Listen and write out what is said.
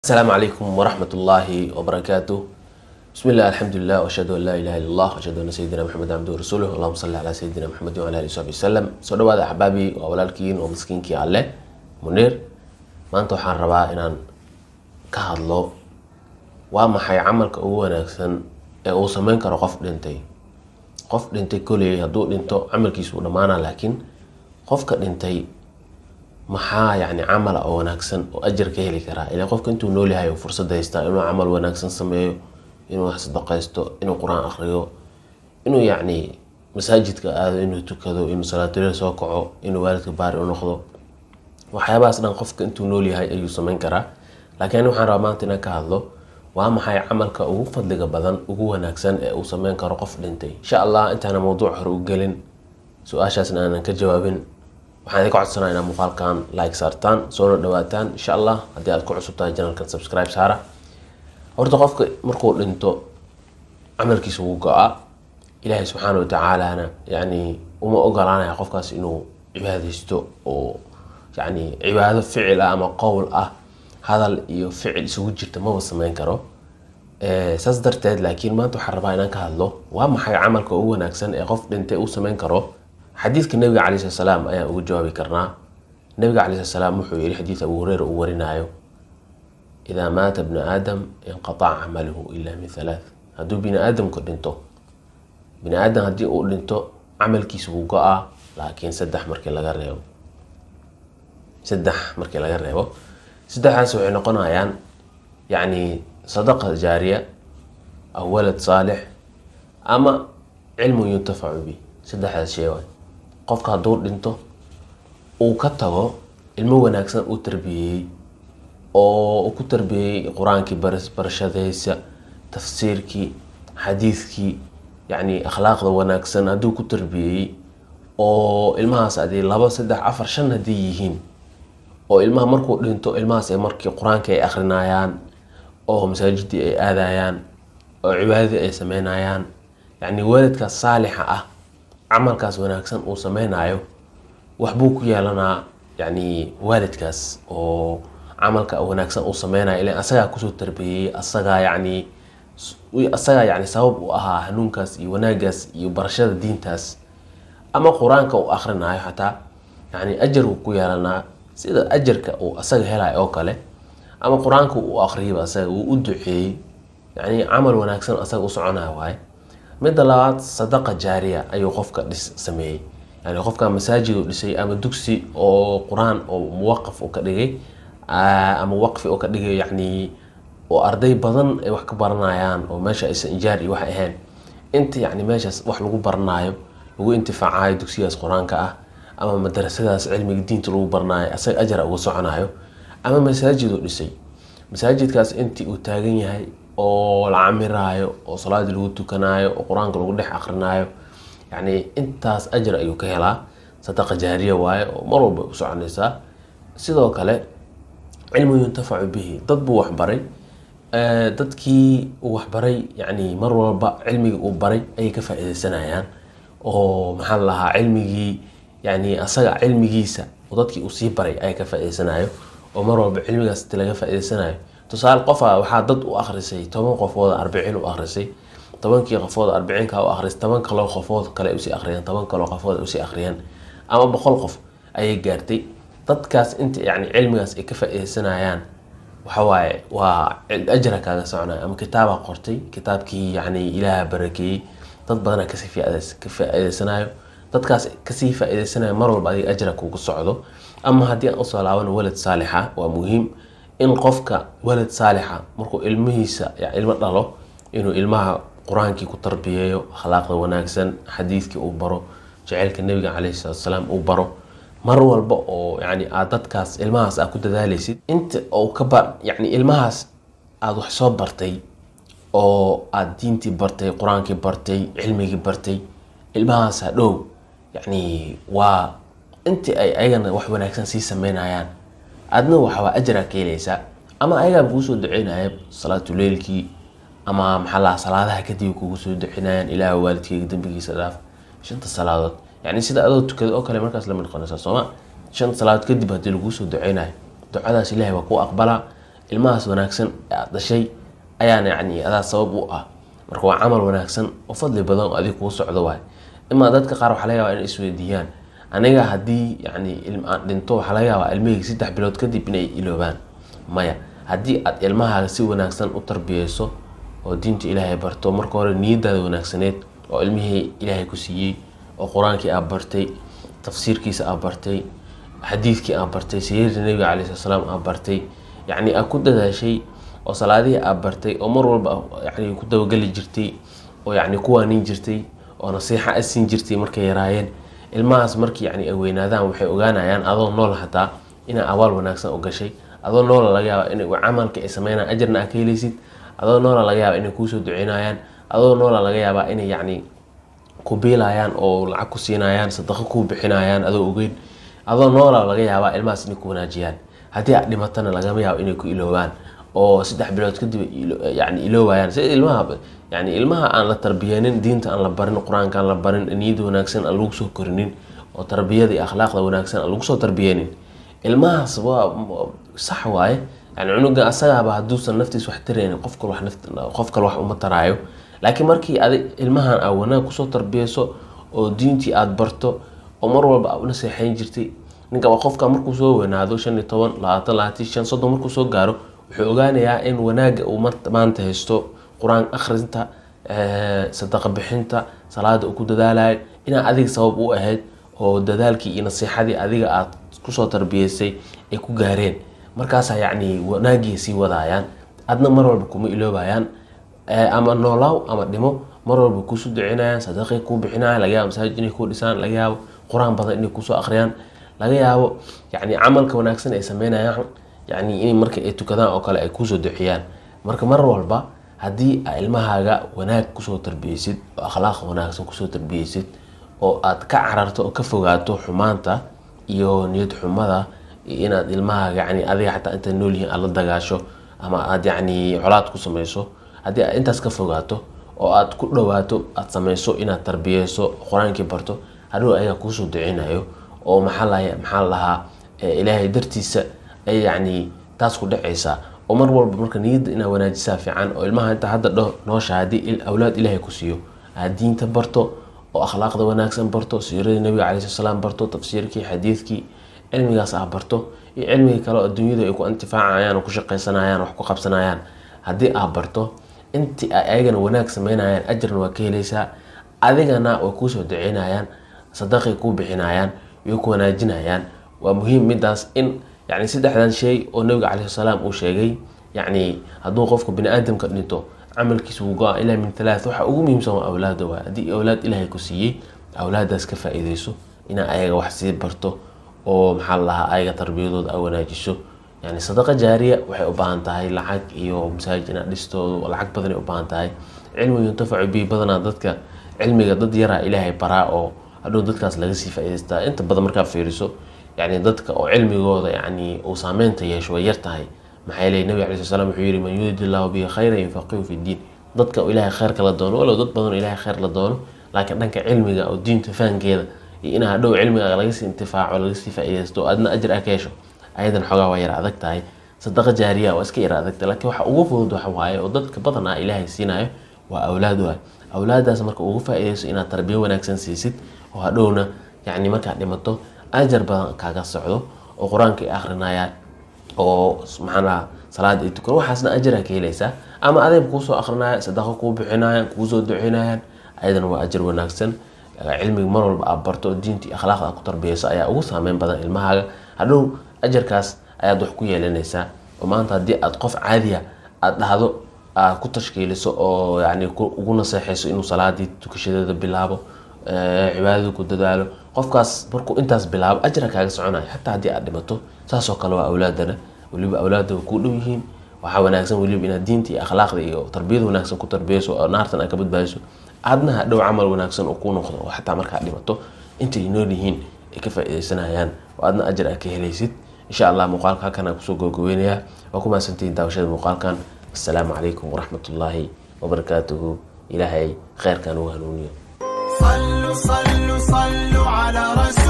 السلام عليكم ورحمة الله وبركاته. بسم الله الحمد لله وأشهد أن لا إله إلا الله وأشهد أن سيدنا محمد عبده ورسوله. اللهم صل على سيدنا محمد وعلى آله وصحبه وسلم. soo dhawaada axbaabi waa walaalkiin oo miskiinkii alle Munir. maanta waxaan rabaa inaan ka hadlo waa maxay camalka ugu wanaagsan ee uu sameyn karo qof dhintay kuley hadduu dhinto camalkiisu uu dhamaana, laakiin qofka dhintay maxaa yani camal oo wanaagsan oo ajar ka heli karaa ilaa qofka intuu nool yahay fursad haysta inuu camal wanaagsan sameeyo, inuu wax sadaqaysto, inuu quraan akhriyo, inuu yani masaajidka aado, inuu tukado, inuu salaatuleel soo kaco, inuu waalidka baari u noqdo. waxyaabahaas dhan qofka intuu nool yahay ayuu sameyn karaa. laakiin waxaan rabaa maanta inaan ka hadlo waa maxay camalka ugu fadliga badan ugu wanaagsan ee uu sameyn karo qof dhintay. insha Allah intaana mawduuc hore u gelin su'aashaasna aanan ka jawaabin, waxaan idin ka codsanayaa inaad muuqaalkan like saartaan, soo dhawaataan insha Allah. haddii aad ku cusub tahay channelkan subscribe saara. horta qofka markuu dhinto camalkiisa wuu go'aa. ilaahay subxaanahu wa ta'aalana yani uma ogolaanaya qofkaas inuu cibaadaysto oo yani cibaado ficil ama qowl hadal iyo ficil isugu jirta ma sameyn karo. saas darteed laakiin maanta waxaan rabaa inaan ka hadlo waa maxay camalka ugu wanaagsan ee qof dhintay uu sameyn karo. xadiidka nabiga calayhi salaam ayaan ugu jawaabi karnaa. nabiga calayhi salaam wuxuu yiri xadiis Abu Hurayra uu warinayo, idaa maata ibnu aadam inqata'a camaluhu illa min thalath. hadduu bini aadamku dhinto, bini aadam haddii uu dhinto camalkiisu wuu go'aa, laakiin saddex markii laga reebo saddexdaas waxay noqonayaan yani sadaqa jaariya aw walad saalix ama cilmu yuntafacu bi. saddexdaas shay waay. qofka hadduu dhinto uu ka tago ilmo wanaagsan uu tarbiyey oo uu ku tarbiyey quraankii barashadiisa, tafsiirkii, xadiiskii, yani akhlaaqda wanaagsan hadduu ku tarbiyey oo ilmahaas adii 2 3 4 5 hadii yihiin oo ilmaha markuu dhinto ilmahaas ay markii quraanka ay akhrinayaan oo masaajidii ay aadayaan oo cibaadadii ay sameynayaan, yani waalidka saalixa camalkaas wanaagsan uu sameynayo wax buu ku yeelanaa. yani waalidkaas oo camalka wanaagsan uu sameynayo ilaa asaga ku soo tarbiyay, asaga yani sabab u ahaa hanuunkaas iyo wanaagaas iyo barashada diintaas ama quraanka uu akhrinayo xataa yani ajar uu ku yeelanaa sida ajarka uu asaga helayo oo kale. ama quraanka uu akhriyo asaga uu u duceeyay, yani camal wanaagsan asaga u soconayo waay. midda labaad sadaqa jaariya ayuu qofka sameeyay, yani qofka masaajid uu dhisay ama dugsi oo quraan oo muwaqaf uu ka dhigay ama waqfi uu ka dhigay, yani oo arday badan ay wax ka baranayaan oo meesha aysan ijaar iyo wax ahayn, inta yani meeshaas wax lagu baranayo lagu intifaacayo dugsigaas quraanka ama madrasadaas cilmiga diinta lagu baranayo asaga ajar uga soconayo. ama masaajid uu dhisay, masaajidkaas intii uu taagan yahay oo la camirayo oo salaad lagu tukanayo oo quraanka lagu dhex akhrinayo, yani intaas ajar ayuu ka helaa. sadaqa jaariya waaye oo mar walba u soconaysa. sidoo kale cilmu yuntafacu bihi, dad buu wax baray, dadkii uu wax baray yani mar walba cilmiga uu baray ay ka faa'iideysanayaan oo maxaa la lahaa cilmigii yani asaga cilmigiisa oo dadkii uu sii baray ay ka faa'iideysanayo oo mar walba cilmigaas laga faa'iideysanayo. tusaale qof waxaa dad u akhrisay 10 qofood 40 u akhrisay, 10kii qofood 40 ka u akhrisay, 10 kale qofood kale u sii akhriyeen, 10 kale qofood u sii akhriyeen, ama 100 qof ayay gaartay. dadkaas inta yani cilmigaas ay ka faa'iideysanayaan waxa waaye waa ajra kaaga soconaya. ama kitaab qortay, kitaabkii yani Ilaahay barakeeyay, dad badan ka faa'iideysanayo, dadkaas ka sii faa'iideysanayo mar walba adiga ajra kugu socdo. ama haddii aan soo laabano walad saalixa, waa muhiim in qofka walad saalixa markuu ilmihiisa ilmo dhalo inuu ilmaha quraankii ku tarbiyeeyo, akhlaaqda wanaagsan, xadiiskii uu baro, jaceylka nabiga calayhi salaam uu baro. mar walba oo yani aad dadkaas ilmahaas aad ku dadaalaysid inta oo ka yani ilmahaas aad wax soo bartay oo aad diintii bartay, quraankii bartay, cilmigii bartay, ilmahaas hadhow yani waa intii ay ayagana wax wanaagsan sii sameynayaan adna waxa ajra ka helaysaa. ama ayaga kugu soo duceynaya salaatu leelkii ama maxaa la salaadaha kadib kugu soo duceynayaan Ilaahay waalidkayga dambigiisa dhaaf 5 salaadood. يعني سيدا أدو تكذب أو كلام مركز لما نقول نسا سما شن صلاة كذب هدي لجوس ودعينا دعاء إلهي وقوة أقبلها ilmahaas wanaagsan ee aad dhashay ayaana yacni adaa sabab u ah. marka waa camal wanaagsan oo fadli badan oo adiga kuu socdo waay. imaa dadka qaar waxaa laga yaabaa inay isweydiiyaan, aniga haddii yacni aan dhinto waxaa laga yaabaa ilmahayga 3 bilood kadib inay iloobaan. maya, haddii aad ilmahaaga si wanaagsan u tarbiyeyso oo diinta ilaahay barto, marka hore niyadaada wanaagsaneed oo ilmihii ilaahay ku siiyey, oo qur-aankii aad bartay, tafsiirkiisa aad bartay, xadiidkii aad bartay, siirada nabiga calayhi salaam aad bartay, yacni aad ku dadaashay oo salaadihii aad bartay oo mar walba yacni ku dabageli jirtay oo yacni ku waanin jirtay oo nasiixa aad siin jirtay markay yaraayeen. ilmahaas markii yacni ay weynaadaan waxay ogaanayaan adoo nool hataa inaa abaal wanaagsan u gashay. adoo noola laga yaaba inay camalka ay sameynayaan ajarna aad ka helaysid. adoo noola laga yaaba inay kuusoo duceynayaan. adoo noola laga yaabaa inay yacni ku biilayaan oo lacag ku siinayaan, sadaqo ku bixinayaan adoo ogeyn. adoo noola laga yaabaa ilmahaas inay ku wanaajiyaan. haddii aad dhimatana lagama yaabo inay ku iloobaan oo 3 bilood kadib yacni iloobayaan. sida ilmaha aan la tarbiyeenin, diinta aan la barin, qur-aanka aan la barin, niyada wanaagsan aan lagu soo korinin oo tarbiyada iyo akhlaaqda wanaagsan aan lagu soo tarbiyeenin, ilmahaas waa sax waaye. yani cunuga asagaaba hadduusan naftiisa wax taraynin, qof kale wax uma taraayo. laakiin markii aad ilmahan aad wanaag kusoo tarbiyeyso oo diintii aad barto oo mar walba aad u naseexayn jirtay, ninka qofka markuu soo weynaado 15, 20, 25, 30 markuu soo gaaro wuxuu ogaanayaa in wanaaga uu maanta haysto, qur-aan akhrinta, sadaqa bixinta, salaada uu ku dadaalayo, inaa adiga sabab u ahayd oo dadaalkii iyo nasiixadii adiga aad kusoo tarbiyeysay ay ku gaareen. markaas yacni wanaagii sii wadaayaan, adna mar walba kuma iloobayaan. ama noolaaw ama dhimo, mar walba kuusu ducinayaan, sadaqay kuu bixinayaan, laga yaabo masaajid inay kuu dhisaan, laga yaabo qur-aan badan inay kusoo akhriyaan, laga yaabo yacni camalka wanaagsan ay sameynayaan yacni in marka ay tukadaan oo kale ay kuusoo duciyaan. marka mar walba haddii aad ilmahaaga wanaag kusoo tarbiyeysid oo akhlaaq wanaagsan kusoo tarbiyeysid oo aad ka cararto oo ka fogaato xumaanta iyo niyad xumada, iyo inaad ilmahaaga yacni adiga xataa inta nool yihiin aad la dagaasho ama aad yacni colaad ku samayso, haddii aad intaas ka fogaato oo aad ku dhawaato aad samayso inaad tarbiyeyso, qur-aankii barto, hadhow ayaga kuusoo ducinayo oo maxaa lahaa ilaahay dartiisa ay yacni taas ku dhacaysaa. oo mar walba marka niyadda inaad wanaajisaa fiican oo ilmaha inta hadda noosha haddii awlaad ilaahay ku siiyo aad diinta barto oo akhlaaqda wanaagsan barto, siirada nabiga calayhi salaam barto, tafsiirkii, xadiidkii, cilmigaas aad barto iyo cilmiga kale oo adduunyada ay ku intifaacayaan oo ku shaqaysanayaan, wax ku qabsanayaan, haddii aad barto intii ay ayagana wanaag sameynayaan ajarna waa ka helaysaa, adigana way kuusoo duceynayaan, sadaqay kuu bixinayaan, way ku wanaajinayaan. waa muhiim midaas in يعني 3 شيء oo nabiga calayhi salaam uu sheegay, yani hadduu qofku bini aadamka dhinto camalkiisu uu go'a ilaa min 3, waxa ugu muhiimsan waa awlaad. waa haddii awlaad ilaahay ku siiyey, awlaadaas ka faa'iideyso inaa ayaga wax sii barto oo maxaa lahaa ayaga tarbiyadooda aad wanaajiso. yani sadaqa jaariya waxay u baahan tahay lacag iyo masaajid inaad dhisto, lacag badan ay u baahan tahay. cilmi yuntafacu bihi badanaa dadka cilmiga dad yaraa ilaahay baraa oo hadhow dadkaas laga sii faa'iideystaa. inta badan markaa fiiriso يعني dadka oo cilmigooda yani uu saameynta yeesho way yartahay. maxaa yeelay nabiga calayhi salaam wuxuu yiri man yuridillahu bihi khayran yufaqihu fi diin. dadka oo ilaahay khayr kala doono wala dad badan ilaahay khayr la doono, laakiin dhanka cilmiga oo diinta fahankeeda iyo in hadhow cilmiga laga sii intifaaco, laga sii faa'iideysto, adna ajir ka hesho, ayadan xogaa waa yar adag tahay. sadaqa jaariya waa iska yar adag tahay, laakiin waxa ugu fudud waxa waaye oo dadka badan ilaahay siinayo waa awlaad. awlaadaas marka ugu faa'iideyso inaad tarbiyo wanaagsan siisid oo hadhowna yani marka dhimato ajar badan kaaga socdo oo qur-aanka ay akhrinayaan oo maxaa salaad ay tukan, waxaasna ajar ka helaysaa. ama adeeb kuusoo akhrinaya, sadaqa kuu bixinayaan, kuusoo ducinayaan, ayadana waa ajar wanaagsan. cilmiga mar walba aad barto diintii akhlaaqda aad ku tarbiyeyso ayaa ugu saameyn badan ilmahaaga. hadhow ajarkaas ayaad wax ku yeelanaysaa. oo maanta haddii aad qof caadiya aad dhahdo aad ku tashkiiliso oo yani ugu naseexayso inuu salaadii tukashadeeda bilaabo, cibaadada ku dadaalo, qofkaas markuu intaas bilaabo ajra kaaga soconayo xataa haddii aad dhimato. saas oo kale waa awlaadana, waliba awlaada ku dhow yihiin. waxaa wanaagsan waliba inaad diinta iyo akhlaaqda iyo tarbiyada wanaagsan ku tarbiyeyso oo naartan aad ka badbaadiso, aadna hadhow camal wanaagsan oo ku noqdo oo xataa markaa dhimato intay nool yihiin ay ka faa'iideysanayaan oo aadna ajar aad ka helaysid. insha allah muuqaalka halkan aan kusoo gogoweynayaa. waa ku mahadsantihiin daawashada muuqaalkan. assalaamu calaykum waraxmatullaahi wabarakaatuhu. ilaahay khayrkan ugu hanuuniyo. صلوا على رسول